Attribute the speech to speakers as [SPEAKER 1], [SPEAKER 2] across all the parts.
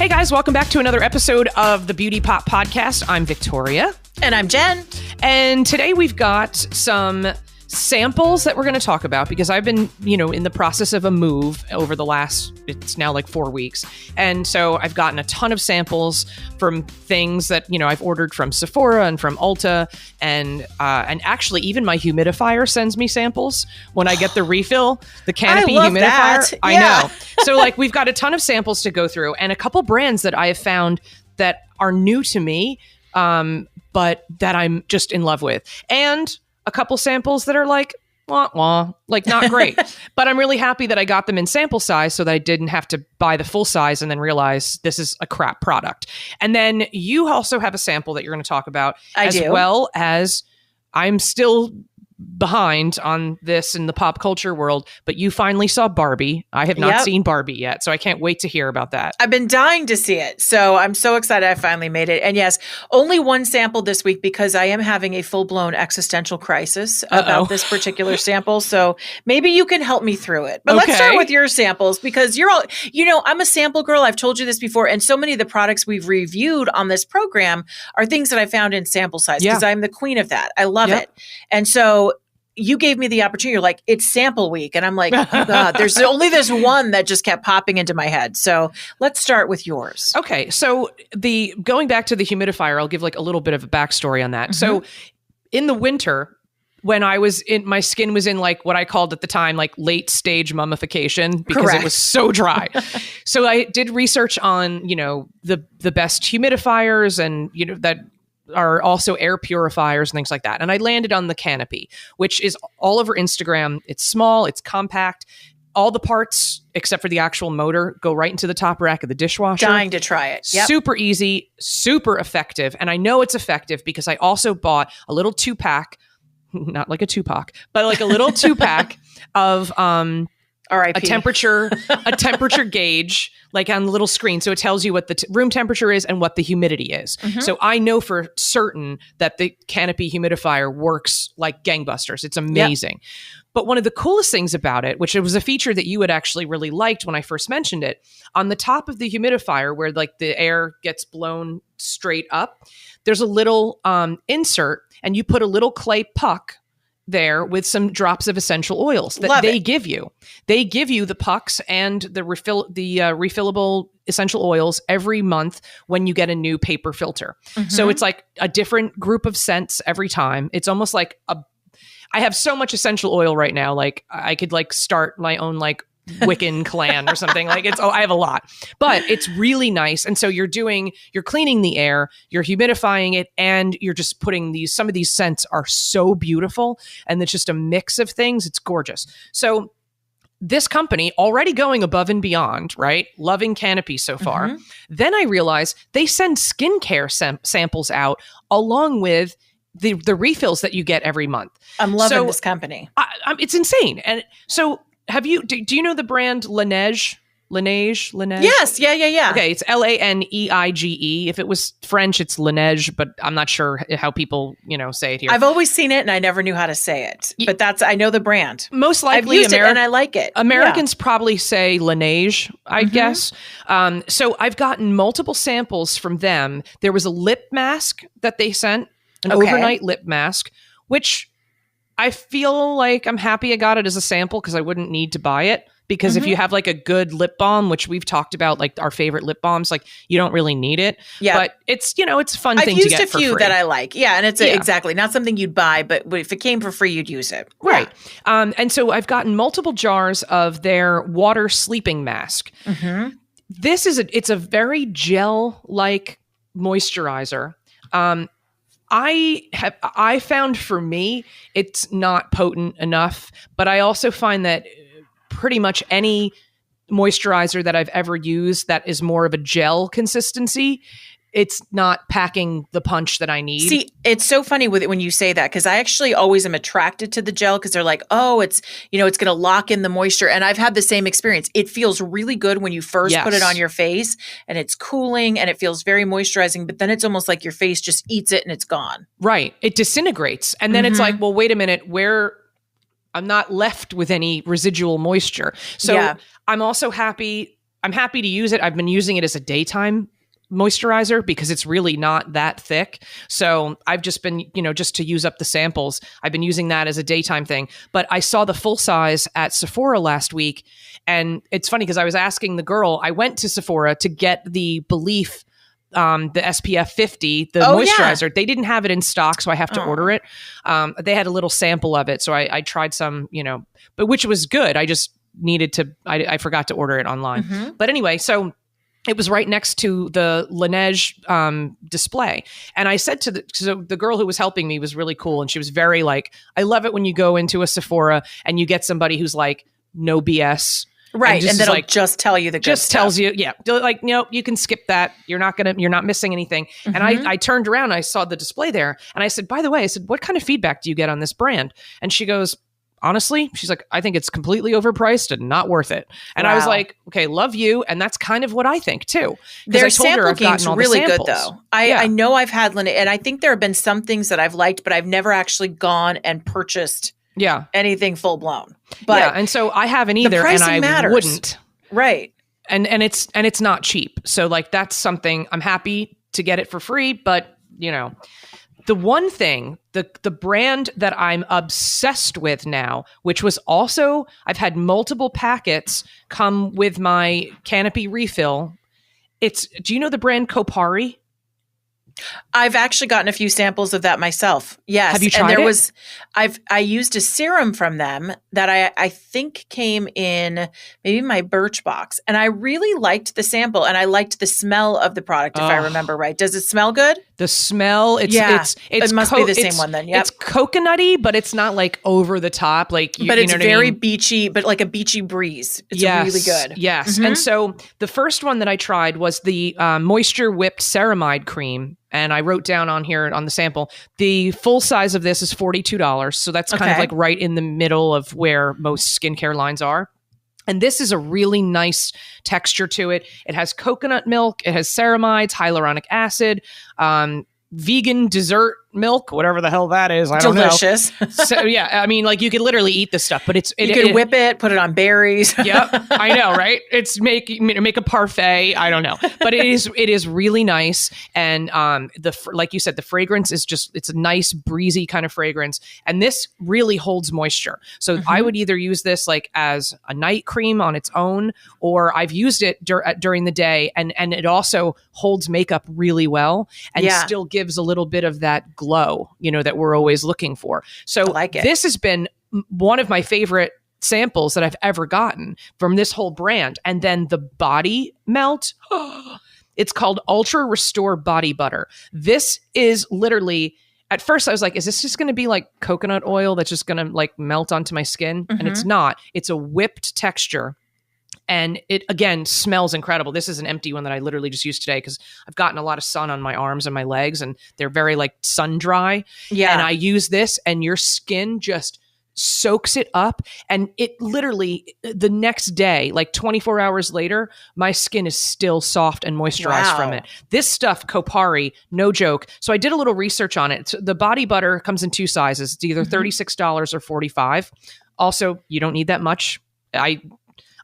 [SPEAKER 1] Hey guys, welcome back to another episode of the Beauty Pop Podcast. I'm Victoria.
[SPEAKER 2] And I'm Jen.
[SPEAKER 1] And today we've got some samples that we're going to talk about because I've been, in the process of a move over the it's now like 4 weeks. And so I've gotten a ton of samples from things that, I've ordered from Sephora and from Ulta. And actually even my humidifier sends me samples when I get the refill, the Canopy humidifier.
[SPEAKER 2] That. Yeah.
[SPEAKER 1] I know. So we've got a ton of samples to go through and a couple brands that I have found that are new to me, but that I'm just in love with. And a couple samples that are like, wah, wah, like not great. But I'm really happy that I got them in sample size so that I didn't have to buy the full size and then realize this is a crap product. And then you also have a sample that you're going to talk about, as well as I'm still behind on this in the pop culture world, but you finally saw Barbie. I have not seen Barbie yet, so I can't wait to hear about that.
[SPEAKER 2] I've been dying to see it, so I'm so excited I finally made it. And yes, only one sample this week because I am having a full-blown existential crisis about this particular sample, so maybe you can help me through it. But let's start with your samples because you're all, I'm a sample girl. I've told you this before, and so many of the products we've reviewed on this program are things that I found in sample size because I'm the queen of that. I love it. And so you gave me the opportunity. You're like, it's sample week. And I'm like, oh God, there's only this one that just kept popping into my head. So let's start with yours.
[SPEAKER 1] Okay. So going back to the humidifier, I'll give like a little bit of a backstory on that. Mm-hmm. So in the winter, when my skin was in like what I called at the time, like late stage mummification because it was so dry. So I did research on, the best humidifiers and, that are also air purifiers and things like that. And I landed on the Canopy, which is all over Instagram. It's small, it's compact. All the parts, except for the actual motor, go right into the top rack of the dishwasher.
[SPEAKER 2] Dying to try it. Yep.
[SPEAKER 1] Super easy, super effective. And I know it's effective because I also bought a little 2-pack, not like a Tupac, but like a little 2-pack of
[SPEAKER 2] R.I.P.
[SPEAKER 1] a temperature gauge, like on the little screen. So it tells you what the room temperature is and what the humidity is. Mm-hmm. So I know for certain that the Canopy humidifier works like gangbusters. It's amazing. Yep. But one of the coolest things about it, which it was a feature that you had actually really liked when I first mentioned it, on the top of the humidifier where like the air gets blown straight up, there's a little insert and you put a little clay puck there with some drops of essential oils that they give you. They give you the pucks and the refillable essential oils every month when you get a new paper filter. Mm-hmm. So it's like a different group of scents every time. It's almost like I have so much essential oil right now. Like I could like start my own like Wiccan clan or something. Like I have a lot, but it's really nice. And so you're cleaning the air, you're humidifying it, and you're just putting some of these scents are so beautiful. And it's just a mix of things. It's gorgeous. So this company already going above and beyond, right? Loving Canopy so far. Mm-hmm. Then I realized they send skincare samples out along with the refills that you get every month.
[SPEAKER 2] I'm loving this company.
[SPEAKER 1] It's insane. And so do you know the brand Laneige? Laneige?
[SPEAKER 2] Yes. Yeah.
[SPEAKER 1] Okay. It's Laneige. If it was French, it's Laneige, but I'm not sure how people, say it here.
[SPEAKER 2] I've always seen it and I never knew how to say it, but I know the brand.
[SPEAKER 1] Most likely
[SPEAKER 2] I've used it and I like it.
[SPEAKER 1] Americans probably say Laneige, I guess. So I've gotten multiple samples from them. There was a lip mask that they sent, an overnight lip mask, which I feel like I'm happy I got it as a sample because I wouldn't need to buy it. Because if you have like a good lip balm, which we've talked about, like our favorite lip balms, like you don't really need it. Yeah. But it's, it's a fun thing to get for free. I've used a few
[SPEAKER 2] that I like. Yeah. And it's exactly not something you'd buy, but if it came for free, you'd use it.
[SPEAKER 1] Right. Yeah. And so I've gotten multiple jars of their water sleeping mask. Mm-hmm. It's a very gel-like moisturizer. I found for me, it's not potent enough, but I also find that pretty much any moisturizer that I've ever used that is more of a gel consistency, it's not packing the punch that I need.
[SPEAKER 2] See, it's so funny with it when you say that, because I actually always am attracted to the gel because they're like, oh, it's going to lock in the moisture. And I've had the same experience. It feels really good when you first put it on your face and it's cooling and it feels very moisturizing, but then it's almost like your face just eats it and it's gone.
[SPEAKER 1] Right. It disintegrates. And then it's like, well, wait a minute, I'm not left with any residual moisture. So I'm also happy. I'm happy to use it. I've been using it as a daytime moisturizer because it's really not that thick. So I've just been, just to use up the samples, I've been using that as a daytime thing. But I saw the full size at Sephora last week. And it's funny because I was asking the girl, I went to Sephora to get the Belief, the SPF 50, the moisturizer. Yeah. They didn't have it in stock, so I have to order it. They had a little sample of it. So I tried some, but which was good. I just needed to, I forgot to order it online. Mm-hmm. But anyway, so it was right next to the Laneige display. And I said to the girl who was helping me was really cool. And she was very like, I love it when you go into a Sephora and you get somebody who's like, no BS.
[SPEAKER 2] Right. And then like, just tell you the good
[SPEAKER 1] just
[SPEAKER 2] stuff.
[SPEAKER 1] Tells you, yeah. Like, you can skip that. You're not missing anything. Mm-hmm. And I turned around, I saw the display there and I said, by the way, what kind of feedback do you get on this brand? And she goes, honestly, she's like, I think it's completely overpriced and not worth it. And I was like, okay, love you. And that's kind of what I think too.
[SPEAKER 2] Their sample game's really good though. I know I've had Laneige, and I think there have been some things that I've liked, but I've never actually gone and purchased anything full blown. But
[SPEAKER 1] and so I haven't either, and I wouldn't.
[SPEAKER 2] Right.
[SPEAKER 1] And it's not cheap. So like that's something I'm happy to get it for free, but the one thing, the brand that I'm obsessed with now, which was also, I've had multiple packets come with my Canopy refill. Do you know the brand Kopari?
[SPEAKER 2] I've actually gotten a few samples of that myself. Yes.
[SPEAKER 1] Have you tried it?
[SPEAKER 2] I used a serum from them that I think came in maybe my Birchbox. And I really liked the sample and I liked the smell of the product, if I remember right. Does it smell good?
[SPEAKER 1] The smell, it
[SPEAKER 2] must be the same one then. Yep.
[SPEAKER 1] It's coconutty, but it's not like over the top. Like,
[SPEAKER 2] but it's very beachy, but like a beachy breeze. It's really good.
[SPEAKER 1] Yes. Mm-hmm. And so the first one that I tried was the Moisture Whipped Ceramide Cream. And I wrote down on here on the sample, the full size of this is $42. So that's kind of like right in the middle of where most skincare lines are. And this is a really nice texture to it. It has coconut milk. It has ceramides, hyaluronic acid, vegan dessert milk, whatever the hell that is. I don't know.
[SPEAKER 2] Delicious.
[SPEAKER 1] So yeah, I mean, like you could literally eat this stuff, but
[SPEAKER 2] you can whip it, put it on berries.
[SPEAKER 1] Yep, I know, right? It's make a parfait. I don't know, but it is really nice, and like you said, the fragrance is it's a nice breezy kind of fragrance, and this really holds moisture. So I would either use this like as a night cream on its own, or I've used it during the day, and it also holds makeup really well, and still gives a little bit of that glow, that we're always looking for. So this has been one of my favorite samples that I've ever gotten from this whole brand. And then the body melt, it's called Ultra Restore Body Butter. This is literally, at first I was like, is this just going to be like coconut oil that's just going to like melt onto my skin? And it's not. It's a whipped texture. And it, again, smells incredible. This is an empty one that I literally just used today because I've gotten a lot of sun on my arms and my legs and they're very like sun dry. Yeah. And I use this and your skin just soaks it up. And it literally, the next day, like 24 hours later, my skin is still soft and moisturized from it. This stuff, Kopari, no joke. So I did a little research on it. So the body butter comes in two sizes. It's either $36 or $45. Also, you don't need that much.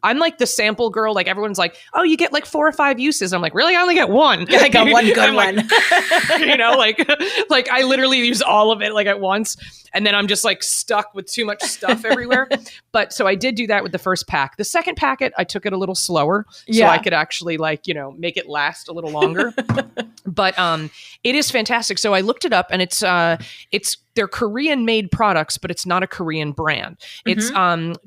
[SPEAKER 1] I'm like the sample girl. Like everyone's like, oh, you get like 4 or 5 uses. I'm like, really? I only get one.
[SPEAKER 2] Yeah, I got one good one.
[SPEAKER 1] Like I literally use all of it like at once. And then I'm just like stuck with too much stuff everywhere. But so I did do that with the first pack. The second packet, I took it a little slower so I could actually like, make it last a little longer. But it is fantastic. So I looked it up and they're Korean made products, but it's not a Korean brand. It's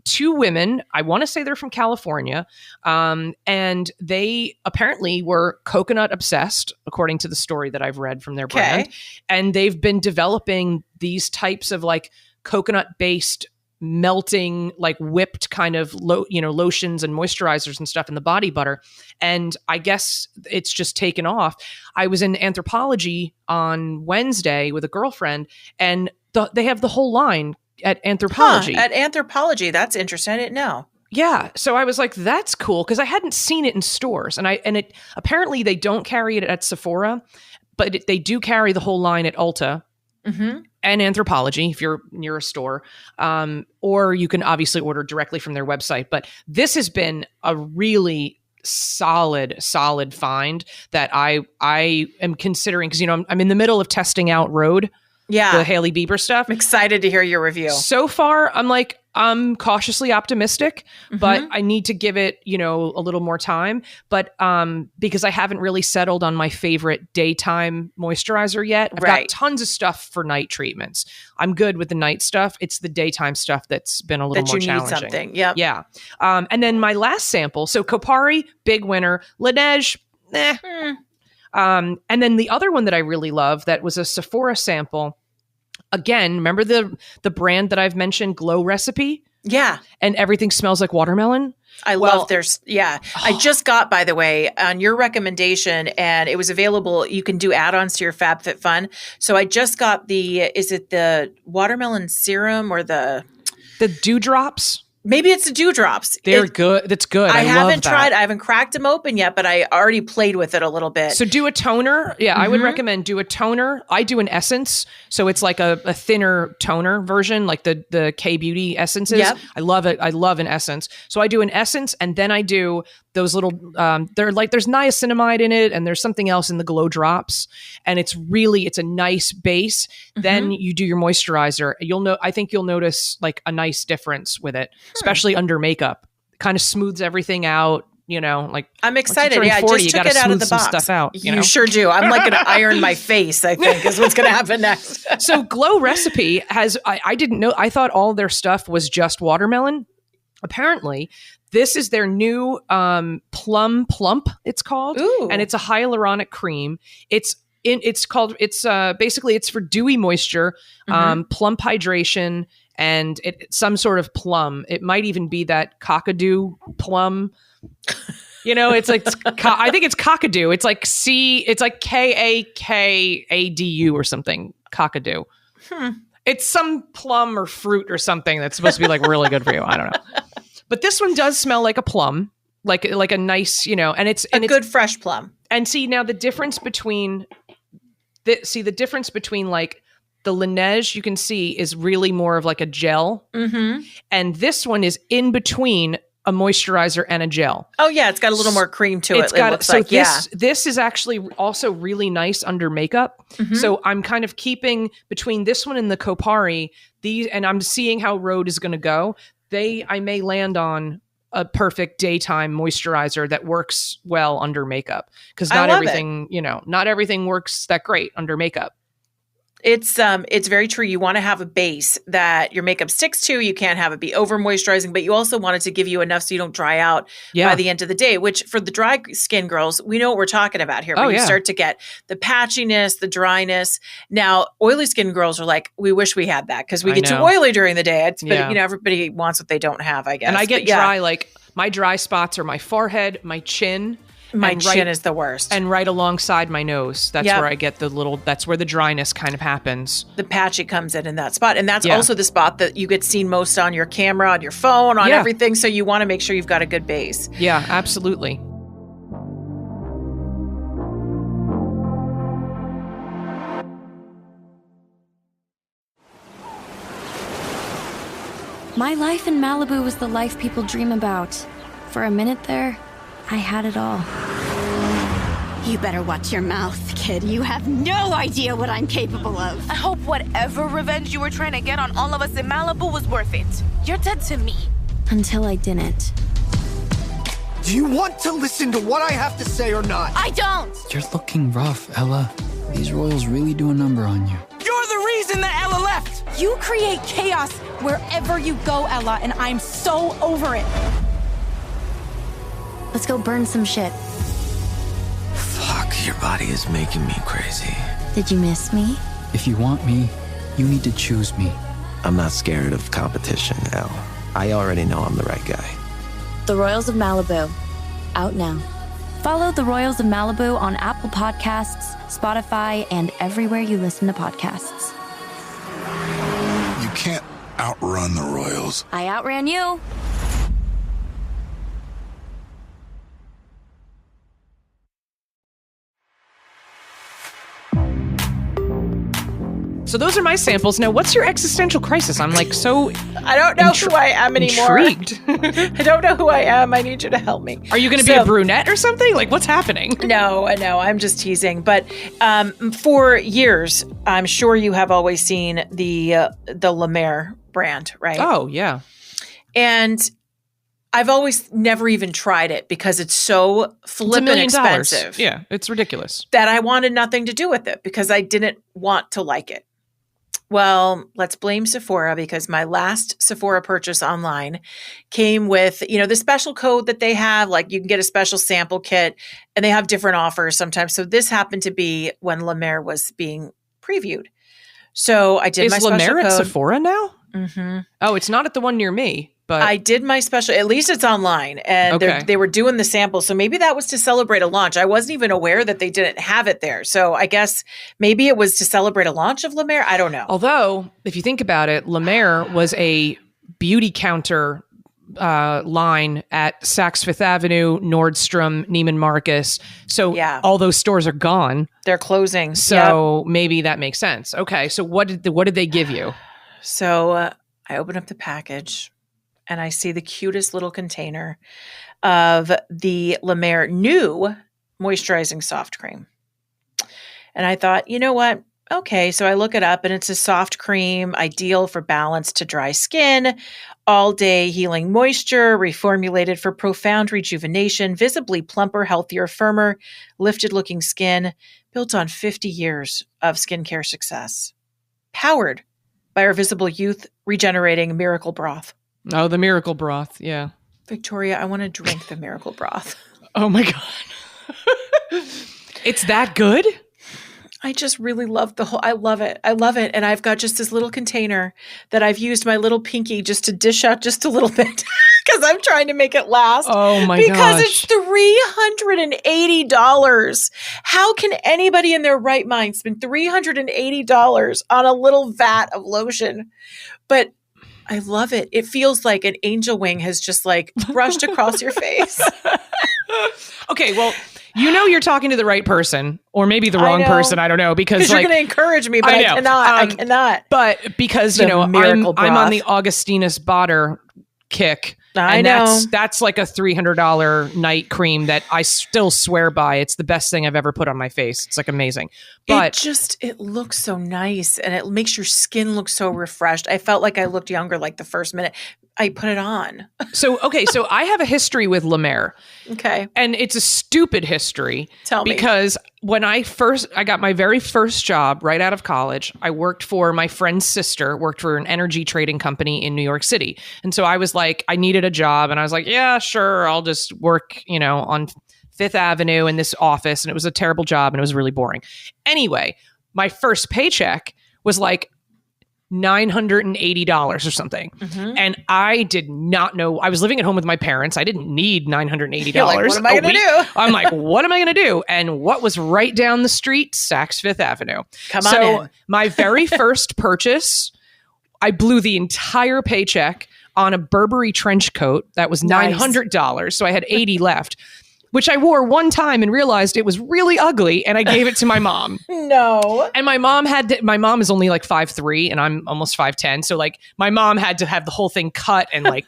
[SPEAKER 1] two women. I want to say they're from California. And they apparently were coconut obsessed, according to the story that I've read from their brand. And they've been developing these types of like coconut based melting, like whipped kind of lotions and moisturizers and stuff in the body butter. And I guess it's just taken off. I was in Anthropology on Wednesday with a girlfriend and they have the whole line at Anthropology.
[SPEAKER 2] At Anthropology. That's interesting. I didn't know.
[SPEAKER 1] Yeah. So I was like, that's cool. Cause I hadn't seen it in stores and apparently they don't carry it at Sephora, but they do carry the whole line at Ulta. And Anthropology if you're near a store, or you can obviously order directly from their website. But this has been a really solid find that I am considering, because I'm in the middle of testing out Rhode, the Hailey Bieber stuff.
[SPEAKER 2] I'm excited to hear your review.
[SPEAKER 1] So far, I'm cautiously optimistic, but I need to give it, a little more time. But because I haven't really settled on my favorite daytime moisturizer yet. I've got tons of stuff for night treatments. I'm good with the night stuff. It's the daytime stuff that's been a little more challenging. Need something. Yep. Yeah. And then my last sample. So Kopari, big winner. Laneige, and then the other one that I really love that was a Sephora sample. Again, remember the brand that I've mentioned, Glow Recipe? Yeah. And everything smells like watermelon?
[SPEAKER 2] I love I just got, by the way, on your recommendation, and it was available. You can do add-ons to your FabFitFun. So I just got is it the watermelon serum or the
[SPEAKER 1] dewdrops?
[SPEAKER 2] Maybe it's the dewdrops.
[SPEAKER 1] They're good. That's good. I
[SPEAKER 2] haven't tried. I haven't cracked them open yet, but I already played with it a little bit.
[SPEAKER 1] So do a toner. Yeah, I would recommend do a toner. I do an essence. So it's like a thinner toner version, like the K-Beauty essences. Yep. I love it. I love an essence. So I do an essence, and then I do those little, there's niacinamide in it, and there's something else in the Glow Drops. And it's a nice base. Then you do your moisturizer. I think you'll notice like a nice difference with it. Especially under makeup, kind of smooths everything out.
[SPEAKER 2] I'm excited. Yeah, 40, I just took it out of the box.
[SPEAKER 1] Stuff out,
[SPEAKER 2] you sure do. I'm like going to iron my face, I think, is what's going to happen next.
[SPEAKER 1] So Glow Recipe has, I didn't know, I thought all their stuff was just watermelon. Apparently, this is their new Plum Plump, it's called. Ooh. And it's a hyaluronic cream. Basically it's for dewy moisture, plump hydration, and some sort of plum. It might even be that cockadoo plum. I think it's cockadoo. It's like Kakadu or something. Cockadoo. It's some plum or fruit or something that's supposed to be like really good for you. I don't know. But this one does smell like a plum, like a nice, and it's
[SPEAKER 2] a good fresh plum.
[SPEAKER 1] And see now the difference between like the Laneige, you can see, is really more of like a gel. And this one is in between a moisturizer and a gel.
[SPEAKER 2] Oh, yeah. It's got a little more cream to it.
[SPEAKER 1] This is actually also really nice under makeup. So I'm kind of keeping between this one and the Kopari, and I'm seeing how Rhode is going to go. I may not on a perfect daytime moisturizer that works well under makeup, because not everything works that great under makeup.
[SPEAKER 2] It's very true. You want to have a base that your makeup sticks to. You can't have it be over moisturizing, but you also want it to give you enough so you don't dry out by the end of the day, which for the dry skin girls, we know what we're talking about here. But you start to get the patchiness, the dryness. Now, oily skin girls are like, we wish we had that because we get too oily during the day. But everybody wants what they don't have, I guess.
[SPEAKER 1] And I get dry, like my dry spots are my forehead, my chin.
[SPEAKER 2] My chin is the worst.
[SPEAKER 1] And right alongside my nose. That's where I get that's where the dryness kind of happens.
[SPEAKER 2] The patchy comes in that spot. And that's also the spot that you get seen most on your camera, on your phone, on everything. So you want to make sure you've got a good base.
[SPEAKER 1] Yeah, absolutely.
[SPEAKER 3] My life in Malibu was the life people dream about. For a minute there, I had it all.
[SPEAKER 4] You better watch your mouth, kid. You have no idea what I'm capable of.
[SPEAKER 5] I hope whatever revenge you were trying to get on all of us in Malibu was worth it. You're dead to me.
[SPEAKER 3] Until I didn't.
[SPEAKER 6] Do you want to listen to what I have to say or not?
[SPEAKER 5] I don't!
[SPEAKER 7] You're looking rough, Ella. These royals really do a number on you.
[SPEAKER 6] You're the reason that Ella left!
[SPEAKER 8] You create chaos wherever you go, Ella, and I'm so over it.
[SPEAKER 3] Let's go burn some shit.
[SPEAKER 9] Fuck, your body is making me crazy.
[SPEAKER 3] Did you miss me?
[SPEAKER 7] If you want me, you need to choose me.
[SPEAKER 9] I'm not scared of competition, Elle. I already know I'm the right guy.
[SPEAKER 3] The Royals of Malibu. Out now. Follow The Royals of Malibu on Apple Podcasts, Spotify, and everywhere you listen to podcasts.
[SPEAKER 10] You can't outrun the Royals.
[SPEAKER 3] I outran you.
[SPEAKER 1] So those are my samples. Now, what's your existential crisis? I'm like so
[SPEAKER 2] I don't know who I am anymore.
[SPEAKER 1] Intrigued.
[SPEAKER 2] I don't know who I am. I need you to help me.
[SPEAKER 1] Are you going to be a brunette or something? Like, what's happening?
[SPEAKER 2] No, I'm just teasing. But for years, I'm sure you have always seen the La Mer brand, right?
[SPEAKER 1] Oh, yeah.
[SPEAKER 2] And I've always never even tried it because it's so flippin' expensive.
[SPEAKER 1] Yeah, it's ridiculous.
[SPEAKER 2] That I wanted nothing to do with it because I didn't want to like it. Well, let's blame Sephora because my last Sephora purchase online came with, the special code that they have. Like you can get a special sample kit and they have different offers sometimes. So this happened to be when La Mer was being previewed. So I did my special code. Is La Mer at
[SPEAKER 1] Sephora now?
[SPEAKER 2] Mm-hmm.
[SPEAKER 1] Oh, it's not at the one near me. But
[SPEAKER 2] I did my special, at least it's online, and they were doing the samples. So maybe that was to celebrate a launch. I wasn't even aware that they didn't have it there. So I guess maybe it was to celebrate a launch of La Mer. I don't know.
[SPEAKER 1] Although, if you think about it, La Mer was a beauty counter line at Saks Fifth Avenue, Nordstrom, Neiman Marcus. So all those stores are gone.
[SPEAKER 2] They're closing.
[SPEAKER 1] So maybe that makes sense. Okay. So what did they give you?
[SPEAKER 2] So I opened up the package. And I see the cutest little container of the La Mer new moisturizing soft cream. And I thought, you know what? Okay, so I look it up and it's a soft cream, ideal for balanced to dry skin, all day healing moisture, reformulated for profound rejuvenation, visibly plumper, healthier, firmer, lifted looking skin, built on 50 years of skincare success. Powered by our visible youth regenerating miracle broth.
[SPEAKER 1] Oh, the miracle broth. Yeah.
[SPEAKER 2] Victoria, I want to drink the miracle broth.
[SPEAKER 1] Oh my God. It's that good?
[SPEAKER 2] I just really love I love it. I love it. And I've got just this little container that I've used my little pinky just to dish out just a little bit because I'm trying to make it last.
[SPEAKER 1] Oh my
[SPEAKER 2] gosh. Because
[SPEAKER 1] it's
[SPEAKER 2] $380. How can anybody in their right mind spend $380 on a little vat of lotion? But I love it. It feels like an angel wing has just like brushed across your face.
[SPEAKER 1] Okay, well, you're talking to the right person or maybe the wrong person. I don't know because
[SPEAKER 2] you're going to encourage me, but I cannot. I cannot.
[SPEAKER 1] But because, I'm on the Augustinus Bader kick.
[SPEAKER 2] I know.
[SPEAKER 1] That's like a $300 night cream that I still swear by. It's the best thing I've ever put on my face. It's like amazing. But
[SPEAKER 2] it looks so nice and it makes your skin look so refreshed. I felt like I looked younger like the first minute I put it on.
[SPEAKER 1] So I have a history with La Mer.
[SPEAKER 2] Okay.
[SPEAKER 1] And it's a stupid history.
[SPEAKER 2] Tell me.
[SPEAKER 1] Because when I got my very first job right out of college, I worked for my friend's sister, worked for an energy trading company in New York City. And so I was like, I needed a job. And I was like, yeah, sure. I'll just work, on Fifth Avenue in this office. And it was a terrible job and it was really boring. Anyway, my first paycheck was like $980 or something. Mm-hmm. And I did not know. I was living at home with my parents. I didn't need $980.
[SPEAKER 2] You're like, what am I going to do?
[SPEAKER 1] I'm like, what am I going to do? And what was right down the street? Saks Fifth Avenue.
[SPEAKER 2] Come on in.
[SPEAKER 1] My very first purchase, I blew the entire paycheck on a Burberry trench coat that was $900. So I had $80 left, which I wore one time and realized it was really ugly. And I gave it to my mom.
[SPEAKER 2] No.
[SPEAKER 1] And my mom is only like 5'3" and I'm almost 5'10". So like my mom had to have the whole thing cut and like,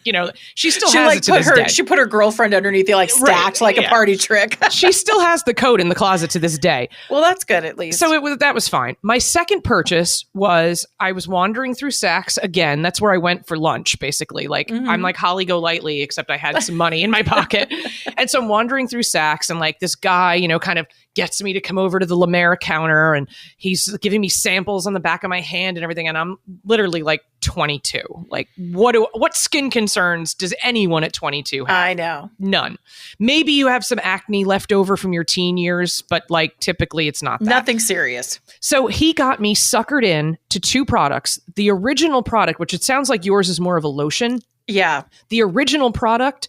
[SPEAKER 1] she still has it to this day.
[SPEAKER 2] She put her girlfriend underneath it, like stacked like a party trick.
[SPEAKER 1] She still has the coat in the closet to this day.
[SPEAKER 2] Well, that's good at least.
[SPEAKER 1] So that was fine. My second purchase was I was wandering through Saks again. That's where I went for lunch, basically. Like I'm like Holly Golightly, except I had some money in my pocket. And so I'm wandering through Saks and like this guy, kind of gets me to come over to the La Mer counter and he's giving me samples on the back of my hand and everything. And I'm literally like 22. Like what skin concerns does anyone at 22 have?
[SPEAKER 2] I know.
[SPEAKER 1] None. Maybe you have some acne left over from your teen years, but like typically it's not that.
[SPEAKER 2] Nothing serious.
[SPEAKER 1] So he got me suckered in to two products. The original product, which it sounds like yours is more of a lotion.
[SPEAKER 2] Yeah.
[SPEAKER 1] The original product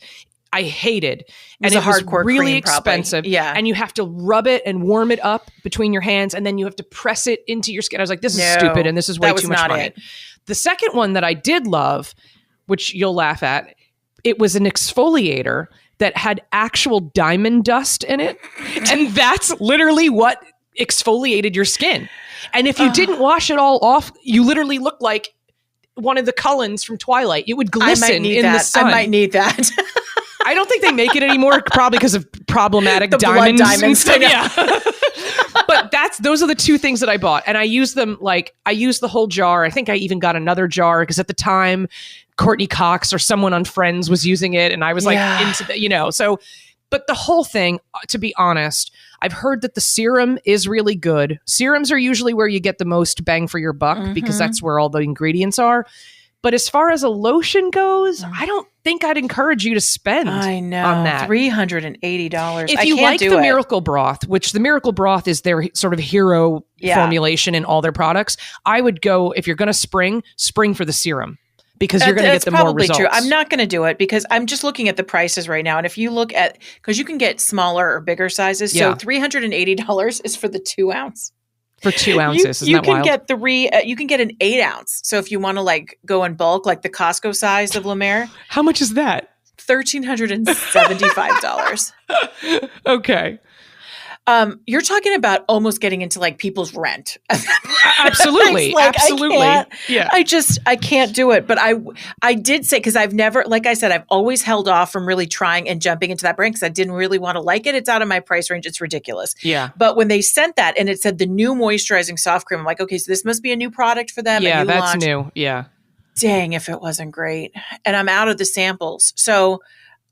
[SPEAKER 1] I hated. And it was really expensive.
[SPEAKER 2] Probably. Yeah.
[SPEAKER 1] And you have to rub it and warm it up between your hands. And then you have to press it into your skin. I was like, this is stupid. And this is way too much money. The second one that I did love, which you'll laugh at, it was an exfoliator that had actual diamond dust in it. And that's literally what exfoliated your skin. And if you didn't wash it all off, you literally look like one of the Cullens from Twilight. It would glisten in the sun.
[SPEAKER 2] I might need that.
[SPEAKER 1] I don't think they make it anymore, probably because of problematic
[SPEAKER 2] the
[SPEAKER 1] diamonds.
[SPEAKER 2] Blood diamonds.
[SPEAKER 1] Yeah. But those are the two things that I bought. And I use them I used the whole jar. I think I even got another jar because at the time Courtney Cox or someone on Friends was using it. And I was into the, so, but the whole thing, to be honest, I've heard that the serum is really good. Serums are usually where you get the most bang for your buck because that's where all the ingredients are. But as far as a lotion goes, I don't think I'd encourage you to spend on that.
[SPEAKER 2] $380.
[SPEAKER 1] If you like the Miracle Broth, which the Miracle Broth is their sort of hero formulation in all their products, I would go, if you're going to spring for the serum. Because you're going to get the more results. That's
[SPEAKER 2] probably true. I'm not going to do it because I'm just looking at the prices right now. And if you look at, because you can get smaller or bigger sizes. So $380 is for the 2 ounce.
[SPEAKER 1] For 2 ounces, isn't that wild?
[SPEAKER 2] You can get an 8 ounce. So if you want to go in bulk, like the Costco size of La Mer.
[SPEAKER 1] How much is that?
[SPEAKER 2] $1,375.
[SPEAKER 1] Okay.
[SPEAKER 2] You're talking about almost getting into people's rent.
[SPEAKER 1] Absolutely. Absolutely.
[SPEAKER 2] I can't do it. But I did say, because I've never, like I said, I've always held off from really trying and jumping into that brand because I didn't really want to like it. It's out of my price range. It's ridiculous.
[SPEAKER 1] Yeah.
[SPEAKER 2] But when they sent that and it said the new moisturizing soft cream, I'm like, okay, so this must be a new product for them.
[SPEAKER 1] Yeah, that's new. Yeah.
[SPEAKER 2] Dang, if it wasn't great. And I'm out of the samples. So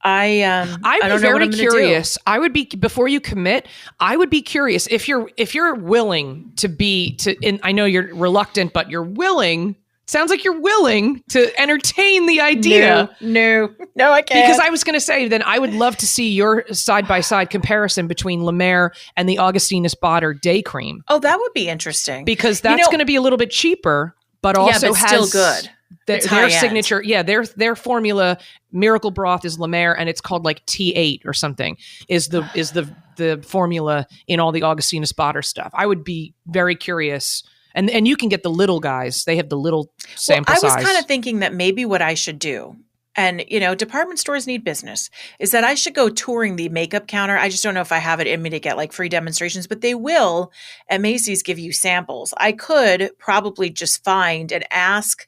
[SPEAKER 2] I'm
[SPEAKER 1] very curious. I would be, before you commit, I would be curious if you're willing and I know you're reluctant, but you're willing. Sounds like you're willing to entertain the idea.
[SPEAKER 2] No, I can't.
[SPEAKER 1] Because I was going to say, then I would love to see your side-by-side comparison between La Mer and the Augustinus Bader Day Cream.
[SPEAKER 2] Oh, that would be interesting.
[SPEAKER 1] Because that's going to be a little bit cheaper, but also has
[SPEAKER 2] still good.
[SPEAKER 1] Their signature, their formula, Miracle Broth is La Mer, and it's called T8 or something. Is the formula in all the Augustinus Bader stuff? I would be very curious, and you can get the little guys. They have the little sample size.
[SPEAKER 2] I was kind of thinking that maybe what I should do, and department stores need business, is that I should go touring the makeup counter. I just don't know if I have it in me to get free demonstrations, but they will at Macy's give you samples. I could probably just find and ask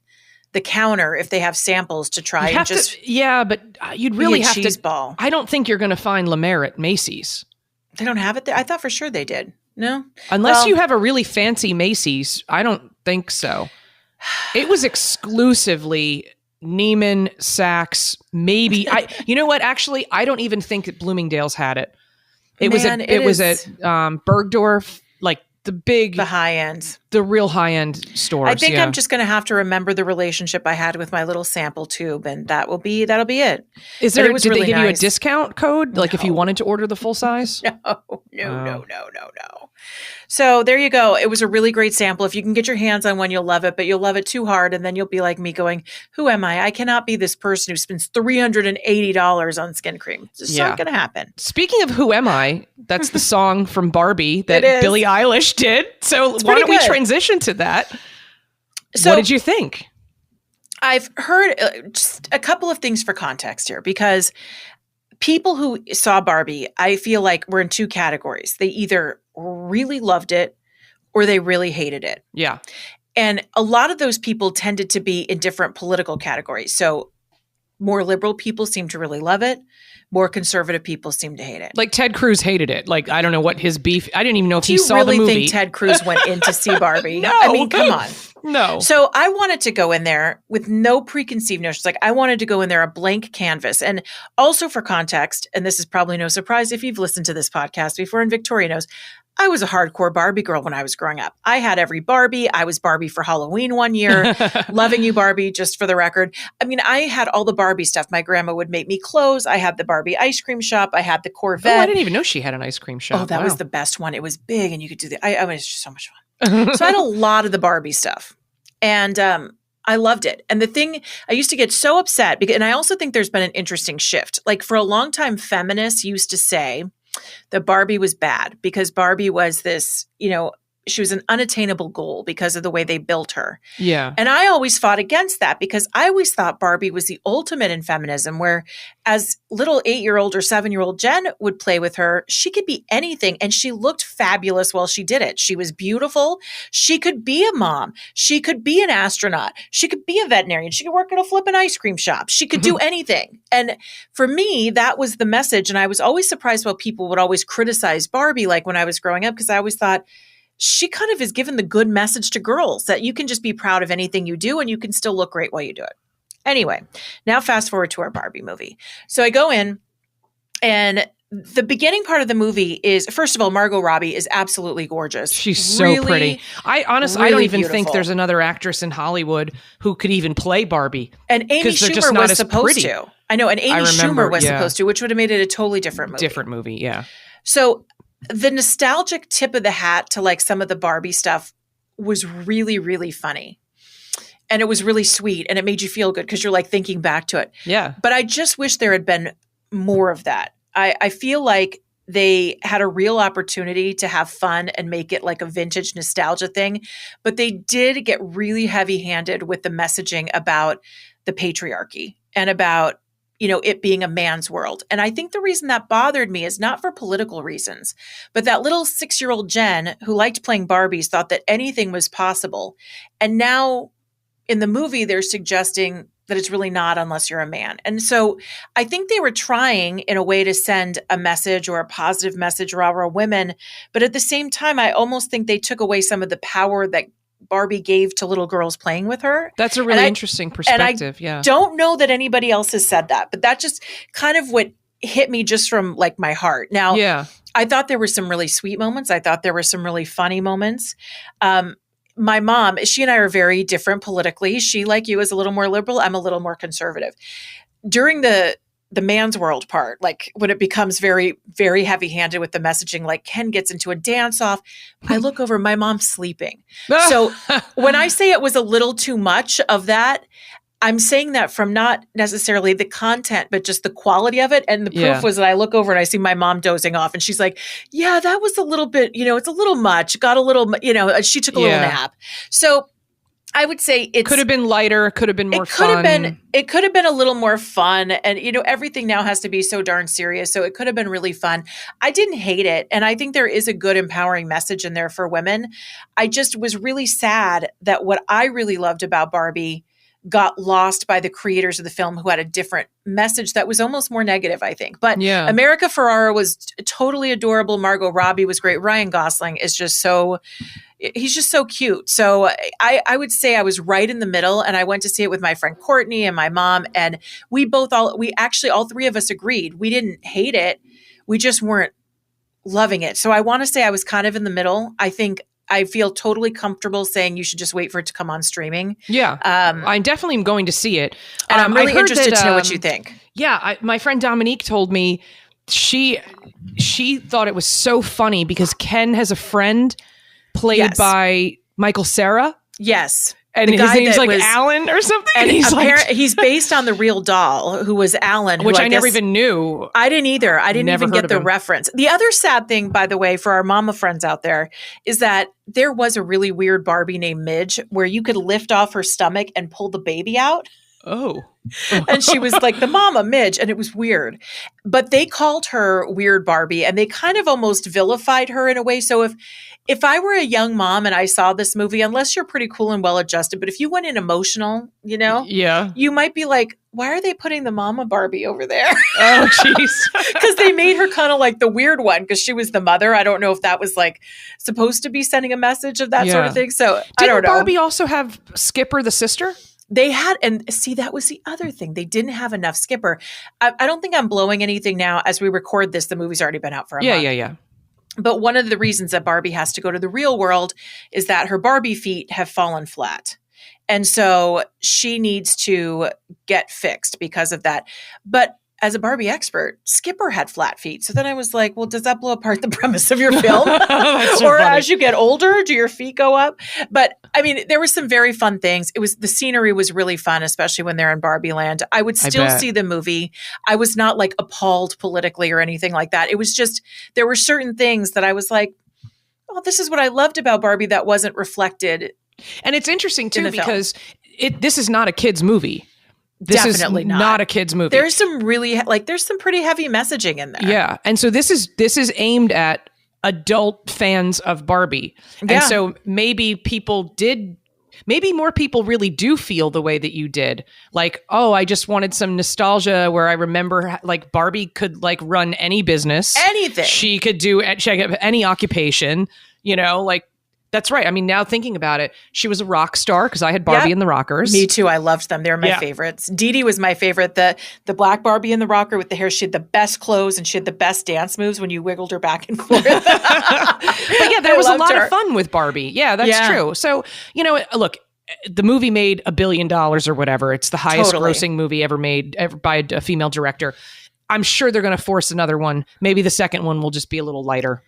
[SPEAKER 2] the counter if they have samples to try and just
[SPEAKER 1] but you'd really have
[SPEAKER 2] cheese ball.
[SPEAKER 1] I don't think you're going to find La Mer at Macy's.
[SPEAKER 2] They don't have it there? I thought for sure they did. No?
[SPEAKER 1] Unless you have a really fancy Macy's, I don't think so. It was exclusively Neiman, Saks, maybe. You know what? Actually, I don't even think that Bloomingdale's had it. It was at Bergdorf, the
[SPEAKER 2] high end,
[SPEAKER 1] the real high end stores.
[SPEAKER 2] I think I'm just going to have to remember the relationship I had with my little sample tube, and that'll be it.
[SPEAKER 1] Did they give you a discount code? If you wanted to order the full size?
[SPEAKER 2] No. So there you go. It was a really great sample. If you can get your hands on one, you'll love it, but you'll love it too hard. And then you'll be like me going, who am I? I cannot be this person who spends $380 on skin cream. It's just not going to happen.
[SPEAKER 1] Speaking of who am I, that's the song from Barbie that Billie Eilish did. So why don't we transition to that? So, what did you think?
[SPEAKER 2] I've heard just a couple of things for context here, because people who saw Barbie, I feel like we're in two categories. They either really loved it or they really hated it.
[SPEAKER 1] Yeah.
[SPEAKER 2] And a lot of those people tended to be in different political categories. So more liberal people seem to really love it. More conservative people seem to hate it.
[SPEAKER 1] Ted Cruz hated it. I don't know what his beef. I didn't even know if he saw the movie.
[SPEAKER 2] Do you really think Ted Cruz went in to see Barbie?
[SPEAKER 1] No.
[SPEAKER 2] I mean, come on.
[SPEAKER 1] No.
[SPEAKER 2] So I wanted to go in there with no preconceived notions. I wanted to go in there a blank canvas. And also for context, and this is probably no surprise if you've listened to this podcast before, and Victoria knows, I was a hardcore Barbie girl when I was growing up. I had every Barbie. I was Barbie for Halloween one year. Loving you, Barbie, just for the record. I mean, I had all the Barbie stuff. My grandma would make me clothes. I had the Barbie ice cream shop. I had the Corvette.
[SPEAKER 1] Oh, I didn't even know she had an ice cream shop.
[SPEAKER 2] Oh, that was the best one. It was big and you could do the, it was just so much fun. So I had a lot of the Barbie stuff. And I loved it. And the thing, I used to get so upset, and I also think there's been an interesting shift. For a long time, feminists used to say that Barbie was bad because Barbie was this, she was an unattainable goal because of the way they built her.
[SPEAKER 1] Yeah.
[SPEAKER 2] And I always fought against that because I always thought Barbie was the ultimate in feminism, where as little 8-year-old or 7-year-old Jen would play with her, she could be anything. And she looked fabulous while she did it. She was beautiful. She could be a mom. She could be an astronaut. She could be a veterinarian. She could work at a flippin' ice cream shop. She could do anything. And for me, that was the message. And I was always surprised when people would always criticize Barbie, like when I was growing up, because I always thought, she kind of is given the good message to girls that you can just be proud of anything you do and you can still look great while you do it. Anyway, now fast forward to our Barbie movie. So I go in, and the beginning part of the movie is, first of all, Margot Robbie is absolutely gorgeous.
[SPEAKER 1] She's so pretty. I honestly, I don't even think there's another actress in Hollywood who could even play Barbie.
[SPEAKER 2] And Amy Schumer was supposed to. I know, and Amy Schumer was supposed to, which would have made it a totally different movie.
[SPEAKER 1] Different movie, yeah.
[SPEAKER 2] So the nostalgic tip of the hat to like some of the Barbie stuff was really, really funny. And it was really sweet, and it made you feel good because you're like thinking back to it.
[SPEAKER 1] Yeah.
[SPEAKER 2] But I just wish there had been more of that. I feel like they had a real opportunity to have fun and make it like a vintage nostalgia thing. But they did get really heavy-handed with the messaging about the patriarchy and about, you know, it being a man's world. And I think the reason that bothered me is not for political reasons, but that little 6-year-old Jen who liked playing Barbies thought that anything was possible. And now in the movie, they're suggesting that it's really not unless you're a man. And so I think they were trying in a way to send a message or a positive message rah-rah women. But at the same time, I almost think they took away some of the power that Barbie gave to little girls playing with her.
[SPEAKER 1] That's a really interesting perspective. Yeah.
[SPEAKER 2] Don't know that anybody else has said that, but that just kind of what hit me just from like my heart. Now, I thought there were some really sweet moments. I thought there were some really funny moments. My mom, she and I are very different politically. She, like you, is a little more liberal. I'm a little more conservative. During the man's world part, like when it becomes very, very heavy-handed with the messaging, like Ken gets into a dance-off, I look over, my mom's sleeping. So when I say it was a little too much of that, I'm saying that from not necessarily the content, but just the quality of it. And the proof was that I look over and I see my mom dozing off, and she's like, yeah, that was a little bit, you know, it's a little much. Got a little, you know, she took a little nap. So I would say it
[SPEAKER 1] could have been lighter, could have been more fun.
[SPEAKER 2] It could have been a little more fun. And, you know, everything now has to be so darn serious. So it could have been really fun. I didn't hate it. And I think there is a good empowering message in there for women. I just was really sad that what I really loved about Barbie got lost by the creators of the film, who had a different message that was almost more negative, I think. But America Ferrera was totally adorable. Margot Robbie was great. Ryan Gosling is just he's just so cute. So I would say I was right in the middle, and I went to see it with my friend Courtney and my mom, and all three of us agreed. We didn't hate it. We just weren't loving it. So I want to say I was kind of in the middle. I feel totally comfortable saying you should just wait for it to come on streaming.
[SPEAKER 1] Yeah. I definitely am going to see it.
[SPEAKER 2] And I'm really interested to know what you think.
[SPEAKER 1] Yeah. My friend Dominique told me she thought it was so funny because Ken has a friend played by Michael Cera.
[SPEAKER 2] Yes.
[SPEAKER 1] And his name's like Alan or something.
[SPEAKER 2] And he's based on the real doll who was Alan.
[SPEAKER 1] Which I never even knew.
[SPEAKER 2] I didn't either. I didn't even get the reference. The other sad thing, by the way, for our mama friends out there, is that there was a really weird Barbie named Midge where you could lift off her stomach and pull the baby out.
[SPEAKER 1] Oh.
[SPEAKER 2] And she was like the mama Midge, and it was weird. But they called her Weird Barbie, and they kind of almost vilified her in a way. So if I were a young mom and I saw this movie, unless you're pretty cool and well-adjusted, but if you went in emotional, you know, you might be like, why are they putting the mama Barbie over there?
[SPEAKER 1] Oh, jeez.
[SPEAKER 2] Because they made her kind of like the weird one because she was the mother. I don't know if that was like supposed to be sending a message of that sort of thing. So I don't know.
[SPEAKER 1] Didn't Barbie also have Skipper the sister?
[SPEAKER 2] They had, and see, that was the other thing. They didn't have enough Skipper. I don't think I'm blowing anything now. As we record this, the movie's already been out for a month.
[SPEAKER 1] Yeah.
[SPEAKER 2] But one of the reasons that Barbie has to go to the real world is that her Barbie feet have fallen flat. And so she needs to get fixed because of that. But as a Barbie expert, Skipper had flat feet. So then I was like, well, does that blow apart the premise of your film? Or as you get older, do your feet go up? But I mean, there were some very fun things. The scenery was really fun, especially when they're in Barbie Land. I would still see the movie. I was not like appalled politically or anything like that. It was just, there were certain things that I was like, oh, this is what I loved about Barbie that wasn't reflected.
[SPEAKER 1] And it's interesting too, because this is not a kid's movie. This
[SPEAKER 2] Definitely
[SPEAKER 1] is not a kid's movie.
[SPEAKER 2] There's some really there's some pretty heavy messaging in there.
[SPEAKER 1] Yeah. And so this is aimed at adult fans of Barbie. And so maybe more people really do feel the way that you did. Like, oh, I just wanted some nostalgia where I remember like Barbie could like run any business.
[SPEAKER 2] Anything.
[SPEAKER 1] She could do any occupation, like, that's right. I mean, now thinking about it, she was a rock star because I had Barbie and the Rockers.
[SPEAKER 2] Me too. I loved them. They were my favorites. Dee Dee was my favorite. The black Barbie in the rocker with the hair. She had the best clothes and she had the best dance moves when you wiggled her back and forth.
[SPEAKER 1] But yeah, there was a lot of fun with Barbie. Yeah, that's true. So, look, the movie made $1 billion or whatever. It's the highest grossing movie ever made by a female director. I'm sure they're going to force another one. Maybe the second one will just be a little lighter.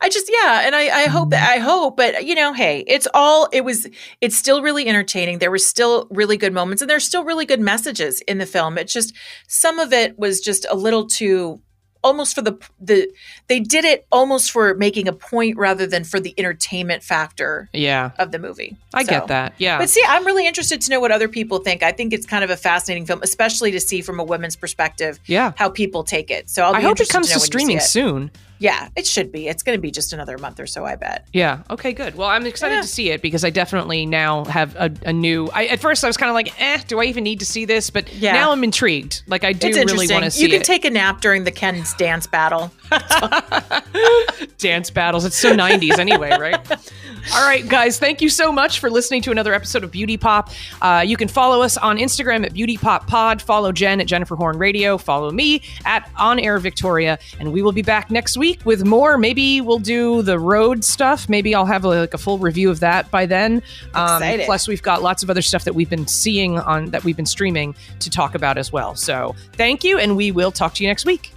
[SPEAKER 2] And I hope, but hey, it's still really entertaining. There were still really good moments and there's still really good messages in the film. It's just, some of it was just a little too, almost for they did it almost for making a point rather than for the entertainment factor of the movie.
[SPEAKER 1] I get that. Yeah.
[SPEAKER 2] But see, I'm really interested to know what other people think. I think it's kind of a fascinating film, especially to see from a women's perspective, how people take it. So I hope it comes to streaming
[SPEAKER 1] soon.
[SPEAKER 2] Yeah, it should be. It's going to be just another month or so, I bet.
[SPEAKER 1] Yeah. Okay, good. Well, I'm excited to see it because I definitely now have a new... at first, I was kind of like, do I even need to see this? But now I'm intrigued. Like, I do really want to see it.
[SPEAKER 2] You can take a nap during the Ken's dance battle.
[SPEAKER 1] Dance battles. It's so 90s anyway, right? All right, guys. Thank you so much for listening to another episode of Beauty Pop. You can follow us on Instagram at Beauty Pop Pod. Follow Jen at Jennifer Horn Radio. Follow me at On Air Victoria. And we will be back next week with more. Maybe we'll do the road stuff. Maybe I'll have a full review of that by then. Plus, we've got lots of other stuff that we've been seeing that we've been streaming to talk about as well. So thank you, and we will talk to you next week.